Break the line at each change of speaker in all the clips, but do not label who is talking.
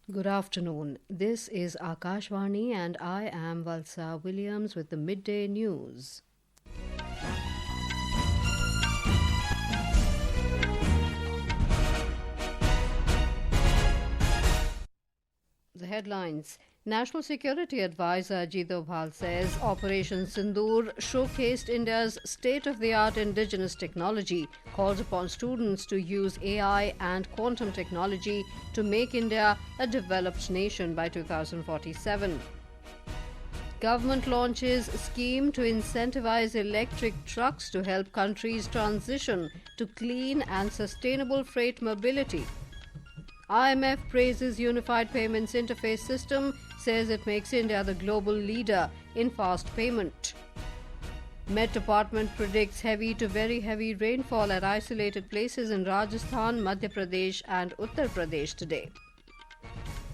Good afternoon. This is Akashvani and I am Valsa Williams with the Midday News. The headlines. National Security Advisor Ajit Doval says Operation Sindoor showcased India's state-of-the-art indigenous technology, calls upon students to use AI and quantum technology to make India a developed nation by 2047. Government launches scheme to incentivize electric trucks to help countries transition to clean and sustainable freight mobility. IMF praises Unified Payments Interface System, says it makes India the global leader in fast payment. Met Department predicts heavy to very heavy rainfall at isolated places in Rajasthan, Madhya Pradesh and Uttar Pradesh today.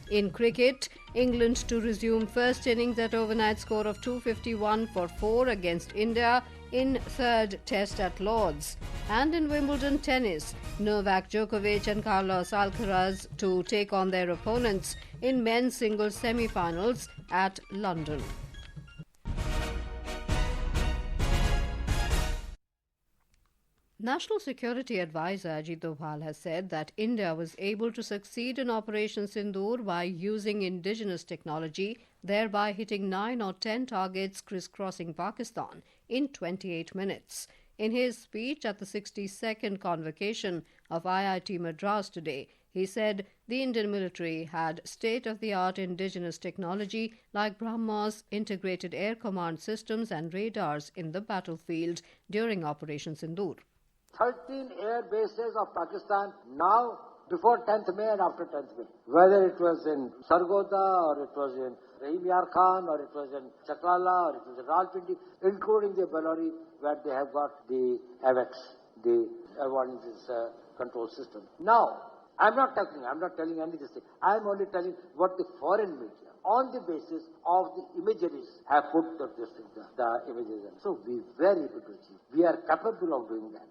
In cricket, England to resume first innings at overnight score of 251 for 4 against India in third test at Lord's. And in Wimbledon Tennis, Novak, Djokovic and Carlos Alcaraz to take on their opponents in men's singles semifinals at London. National Security Advisor Ajit Doval has said that India was able to succeed in Operation Sindoor by using indigenous technology, thereby hitting 9 or 10 targets crisscrossing Pakistan in 28 minutes. In his speech at the 62nd convocation of IIT Madras today, he said the Indian military had state-of-the-art indigenous technology like BrahMos, integrated air command systems and radars in the battlefield during Operation Sindoor.
13 air bases of Pakistan now before 10th May and after 10th May. Whether it was in Sargodha or it was in Rahim Yar Khan or it was in Chaklala or it was in Rawalpindi, including the Bellary where they have got the AVAX, the avoidance control system. Now, I'm not telling any of this thing. I'm only telling what the foreign media on the basis of the imageries have put the images in. So we're very able to achieve. We are capable of doing that.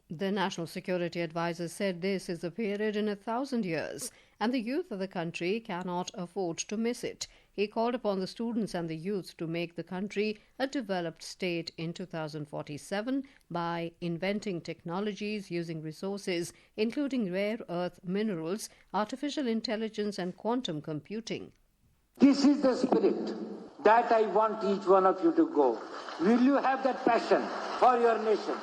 The National Security Advisor said this is a period in 1,000 years and the youth of the country cannot afford to miss it. He called upon the students and the youth to make the country a developed state in 2047 by inventing technologies using resources including rare earth minerals, artificial intelligence and quantum computing.
This is the spirit that I want each one of you to go. Will you have that passion for your nation?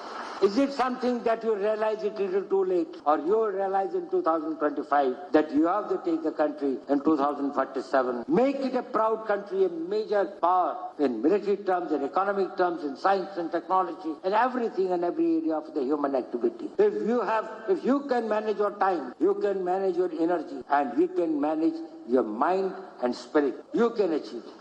Is it something that you realize it a little too late? Or you will realize in 2025 that you have to take the country in 2047? Make it a proud country, a major power in military terms, in economic terms, in science and technology, and everything and every area of the human activity. If you can manage your time, you can manage your energy, and you can manage your mind and spirit, you can achieve it.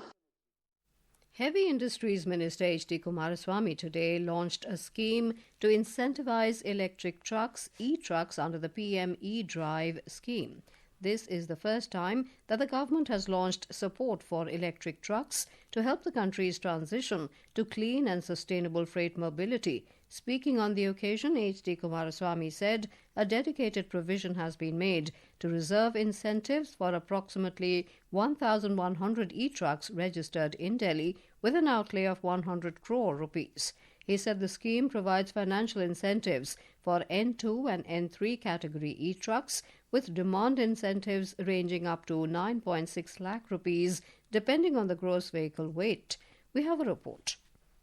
Heavy Industries Minister H.D. Kumaraswamy today launched a scheme to incentivize electric trucks, e-trucks, under the PM E-Drive scheme. This is the first time that the government has launched support for electric trucks to help the country's transition to clean and sustainable freight mobility. Speaking on the occasion, H.D. Kumaraswamy said a dedicated provision has been made to reserve incentives for approximately 1,100 e-trucks registered in Delhi with an outlay of 100 crore rupees. He said the scheme provides financial incentives for N2 and N3 category e-trucks with demand incentives ranging up to 9.6 lakh rupees depending on the gross vehicle weight. We have a report.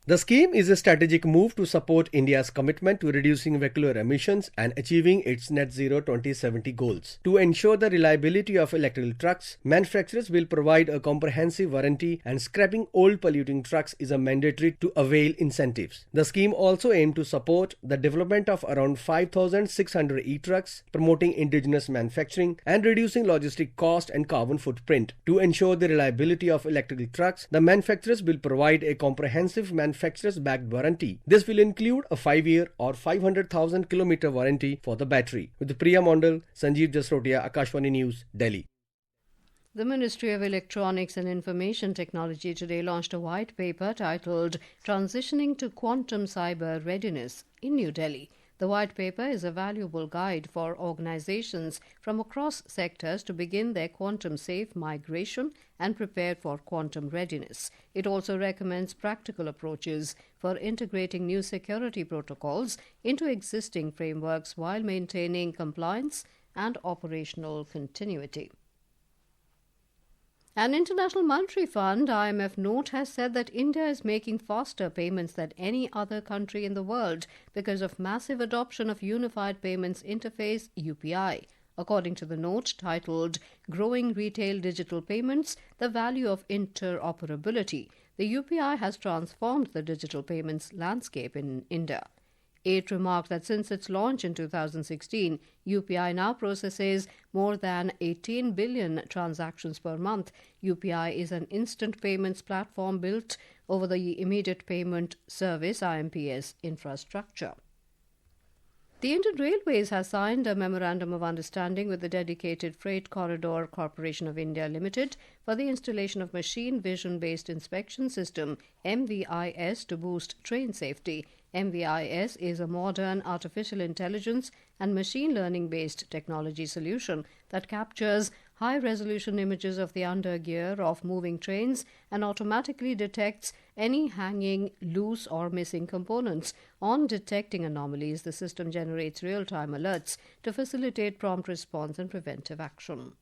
The scheme is a strategic move to support India's commitment to reducing vehicular emissions and achieving its net zero 2070 goals. To ensure the reliability of electrical trucks, manufacturers will provide a comprehensive warranty and scrapping old polluting trucks is a mandatory to avail incentives. The scheme also aimed to support the development of around 5,600 e-trucks, promoting indigenous manufacturing and reducing logistic cost and carbon footprint. To ensure the reliability of electrical trucks, the manufacturers will provide a comprehensive manufacturer's backed warranty. This will include a 5-year or 500,000 kilometer warranty for the battery. With Priya Mondal, Sanjeev Jasrotia, Akashvani News, Delhi.
The Ministry of Electronics and Information Technology today launched a white paper titled Transitioning to Quantum Cyber Readiness in New Delhi. The white paper is a valuable guide for organizations from across sectors to begin their quantum-safe migration and prepare for quantum readiness. It also recommends practical approaches for integrating new security protocols into existing frameworks while maintaining compliance and operational continuity. An International Monetary Fund (IMF) note has said that India is making faster payments than any other country in the world because of massive adoption of Unified Payments Interface (UPI). According to the note titled Growing Retail Digital Payments, the Value of Interoperability, the UPI has transformed the digital payments landscape in India. It remarked that since its launch in 2016, UPI now processes more than 18 billion transactions per month. UPI is an instant payments platform built over the Immediate Payment Service (IMPS) infrastructure. The Indian Railways has signed a Memorandum of Understanding with the Dedicated Freight Corridor Corporation of India Limited for the installation of Machine Vision-Based Inspection System (MVIS) to boost train safety. MVIS is a modern artificial intelligence and machine learning-based technology solution that captures high-resolution images of the undergear of moving trains and automatically detects any hanging, loose or missing components. On detecting anomalies, the system generates real-time alerts to facilitate prompt response and preventive action.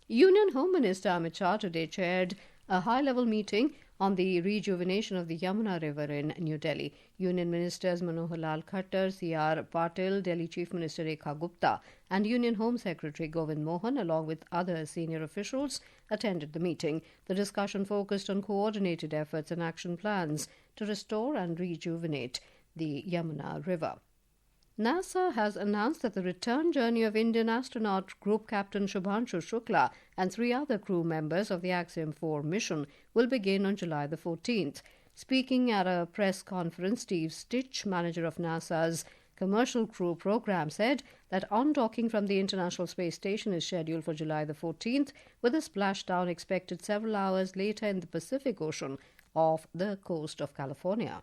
Union Home Minister Amit Shah today chaired a high-level meeting on the rejuvenation of the Yamuna River in New Delhi. Union Ministers Manohar Lal Khattar, C.R. Patil, Delhi Chief Minister Rekha Gupta and Union Home Secretary Govind Mohan, along with other senior officials, attended the meeting. The discussion focused on coordinated efforts and action plans to restore and rejuvenate the Yamuna River. NASA has announced that the return journey of Indian astronaut Group Captain Shubhanshu Shukla and 3 other crew members of the Axiom 4 mission will begin on July the 14th. Speaking at a press conference, Steve Stitch, manager of NASA's Commercial Crew Program, said that undocking from the International Space Station is scheduled for July the 14th, with a splashdown expected several hours later in the Pacific Ocean off the coast of California.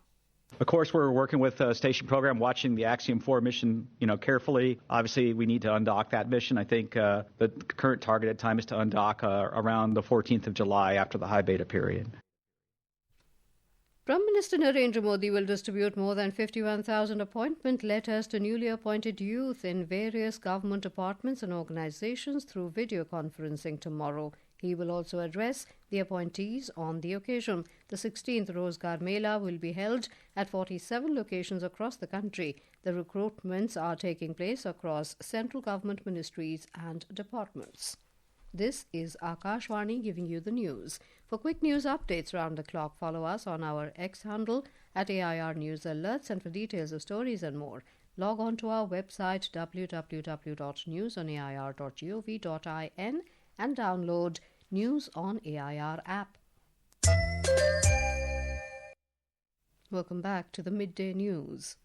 Of course, we're working with the station program, watching the Axiom 4 mission, carefully. Obviously, we need to undock that mission. I think the current targeted time is to undock around the 14th of July after the high beta period.
Prime Minister Narendra Modi will distribute more than 51,000 appointment letters to newly appointed youth in various government departments and organizations through video conferencing tomorrow. He will also address the appointees on the occasion. The 16th Rozgar Mela will be held at 47 locations across the country. The recruitments are taking place across central government ministries and departments. This is Akashvani giving you the news. For quick news updates round the clock, follow us on our X handle at AIR News Alerts, and for details of stories and more, log on to our website www.newsonair.gov.in and download News on AIR app. Welcome back to the Midday News.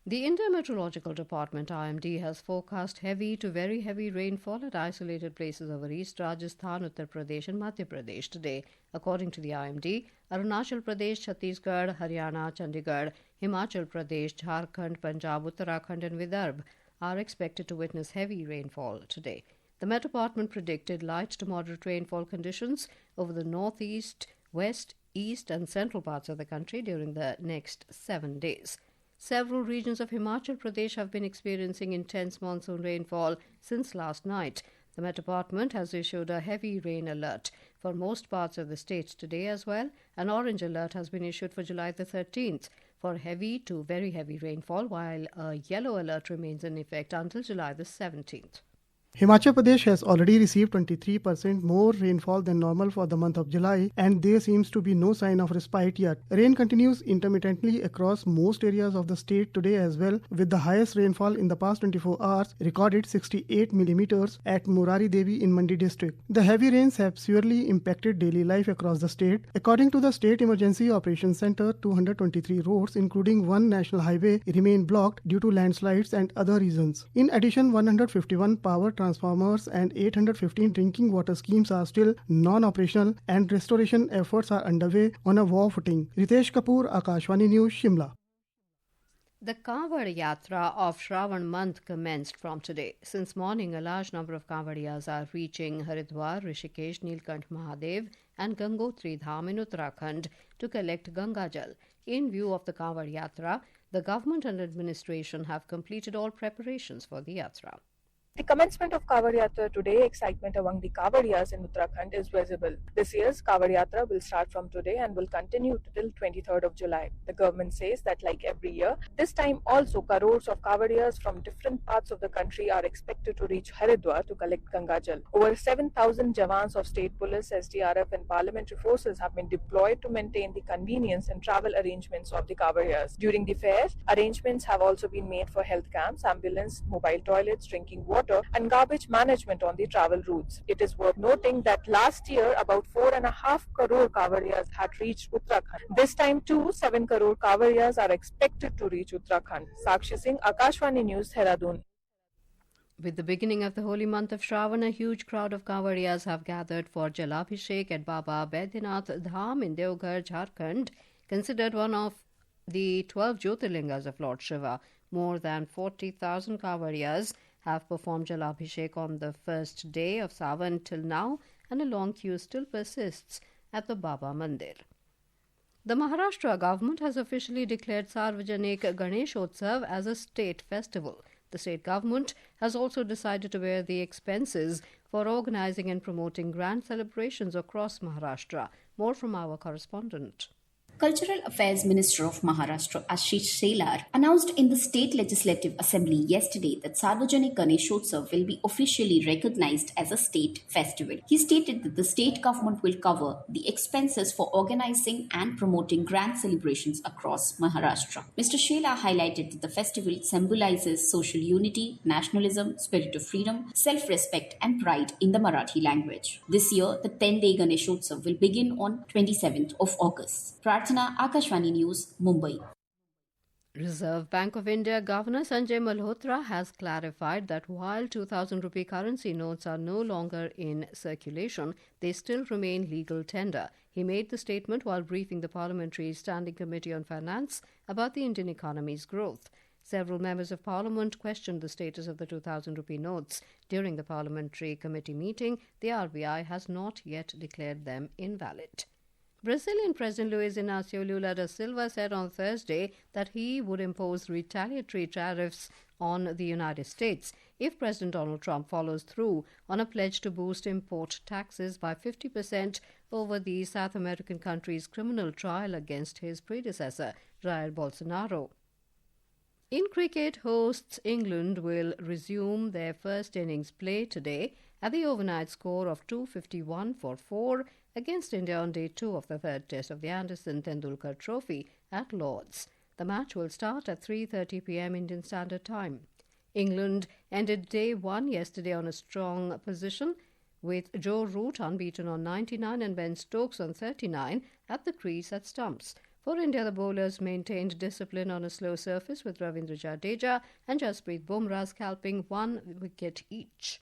The India Meteorological Department (IMD) has forecast heavy to very heavy rainfall at isolated places over East Rajasthan, Uttar Pradesh and Madhya Pradesh today. According to the IMD, Arunachal Pradesh, Chhattisgarh, Haryana, Chandigarh, Himachal Pradesh, Jharkhand, Punjab, Uttarakhand and Vidarbha are expected to witness heavy rainfall today. The Met Department predicted light to moderate rainfall conditions over the northeast, west, east and central parts of the country during the next 7 days. Several regions of Himachal Pradesh have been experiencing intense monsoon rainfall since last night. The Met Department has issued a heavy rain alert for most parts of the state today as well. An orange alert has been issued for July the 13th for heavy to very heavy rainfall, while a yellow alert remains in effect until July the 17th.
Himachal Pradesh has already received 23% more rainfall than normal for the month of July, and there seems to be no sign of respite yet. Rain continues intermittently across most areas of the state today as well, with the highest rainfall in the past 24 hours recorded 68 millimeters at Murari Devi in Mandi district. The heavy rains have severely impacted daily life across the state. According to the State Emergency Operations Center, 223 roads, including one national highway, remain blocked due to landslides and other reasons. In addition, 151 power transformers and 815 drinking water schemes are still non-operational, and restoration efforts are underway on a war footing. Ritesh Kapoor, Akashvani News, Shimla.
The Kanwad Yatra of Shravan month commenced from today. Since morning, a large number of Kanwadiyas are reaching Haridwar, Rishikesh, Nilkant Mahadev and Gangotri Dham in Uttarakhand to collect Ganga Jal. In view of the Kanwad Yatra, the government and administration have completed all preparations for the Yatra.
The commencement of Kanwad Yatra today, excitement among the Kanwadiyas in Uttarakhand is visible. This year's Kanwad Yatra will start from today and will continue till 23rd of July. The government says that like every year, this time also crores of Kanwadiyas from different parts of the country are expected to reach Haridwar to collect Ganga Jal. Over 7,000 jawans of state police, SDRF and parliamentary forces have been deployed to maintain the convenience and travel arrangements of the Kanwadiyas. During the fairs, arrangements have also been made for health camps, ambulance, mobile toilets, drinking water and garbage management on the travel routes. It is worth noting that last year about 4.5 crore Kanwadiyas had reached Uttarakhand. This time too, 7 crore Kanwadiyas are expected to reach Uttarakhand. Sakshi Singh, Akashvani News, Dehradun.
With the beginning of the holy month of Shravan, a huge crowd of Kanwadiyas have gathered for Jalabhishek at Baba Baidyanath Dham in Deoghar, Jharkhand, considered one of the 12 Jyotirlingas of Lord Shiva. More than 40,000 Kanwadiyas have performed Jalabhishek on the first day of Sawan till now, and a long queue still persists at the Baba Mandir. The Maharashtra government has officially declared Sarvajanik Ganeshotsav as a state festival. The state government has also decided to bear the expenses for organizing and promoting grand celebrations across Maharashtra. More from our correspondent.
Cultural Affairs Minister of Maharashtra Ashish Shelar announced in the State Legislative Assembly yesterday that Sarvajanik Ganeshotsav will be officially recognized as a state festival. He stated that the state government will cover the expenses for organizing and promoting grand celebrations across Maharashtra. Mr. Shelar highlighted that the festival symbolizes social unity, nationalism, spirit of freedom, self-respect and pride in the Marathi language. This year, the 10-day Ganeshotsav will begin on 27th of August. Akashvani News, Mumbai.
Reserve Bank of India Governor Sanjay Malhotra has clarified that while 2,000 rupee currency notes are no longer in circulation, they still remain legal tender. He made the statement while briefing the Parliamentary Standing Committee on Finance about the Indian economy's growth. Several members of Parliament questioned the status of the 2,000 rupee notes. During the Parliamentary Committee meeting, the RBI has not yet declared them invalid. Brazilian President Luiz Inácio Lula da Silva said on Thursday that he would impose retaliatory tariffs on the United States if President Donald Trump follows through on a pledge to boost import taxes by 50% over the South American country's criminal trial against his predecessor, Jair Bolsonaro. In cricket, hosts England will resume their first innings play today at the overnight score of 251 for 4 against India on day 2 of the third test of the Anderson Tendulkar Trophy at Lord's. The match will start at 3:30 p.m. Indian Standard Time. England ended day 1 yesterday on a strong position, with Joe Root unbeaten on 99 and Ben Stokes on 39 at the crease at stumps. For India, the bowlers maintained discipline on a slow surface, with Ravindra Jadeja and Jasprit Bumrah scalping 1 wicket each.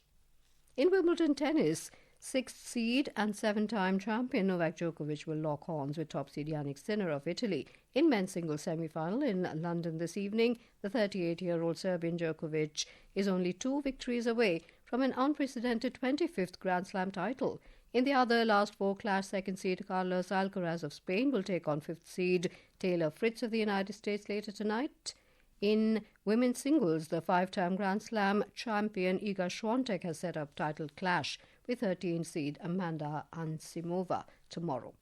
In Wimbledon Tennis, 6th seed and 7-time champion Novak Djokovic will lock horns with top seed Yannick Sinner of Italy. In men's singles semi-final in London this evening, the 38-year-old Serbian Djokovic is only 2 victories away from an unprecedented 25th Grand Slam title. In the other last 4 clash, 2nd seed Carlos Alcaraz of Spain will take on 5th seed Taylor Fritz of the United States later tonight. In women's singles, the 5-time Grand Slam champion Iga Swiatek has set up title clash with 13th seed Amanda Anisimova tomorrow.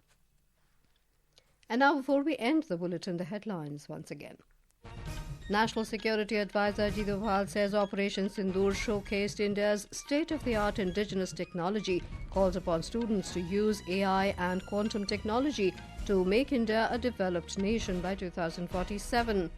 And now, before we end the bulletin, the headlines once again. National Security Advisor Ajit Doval says Operation Sindoor showcased India's state-of-the-art indigenous technology, calls upon students to use AI and quantum technology to make India a developed nation by 2047.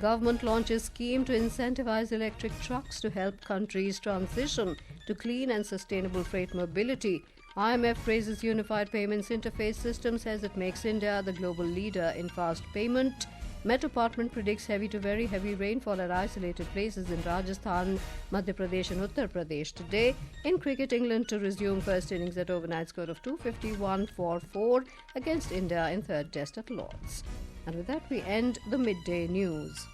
Government launches scheme to incentivize electric trucks to help countries transition to clean and sustainable freight mobility. IMF praises Unified Payments Interface System, says it makes India the global leader in fast payment. Met Department predicts heavy to very heavy rainfall at isolated places in Rajasthan, Madhya Pradesh and Uttar Pradesh today. In cricket, England to resume first innings at overnight score of 251 for 4 against India in third test at Lord's. And with that, we end the midday news.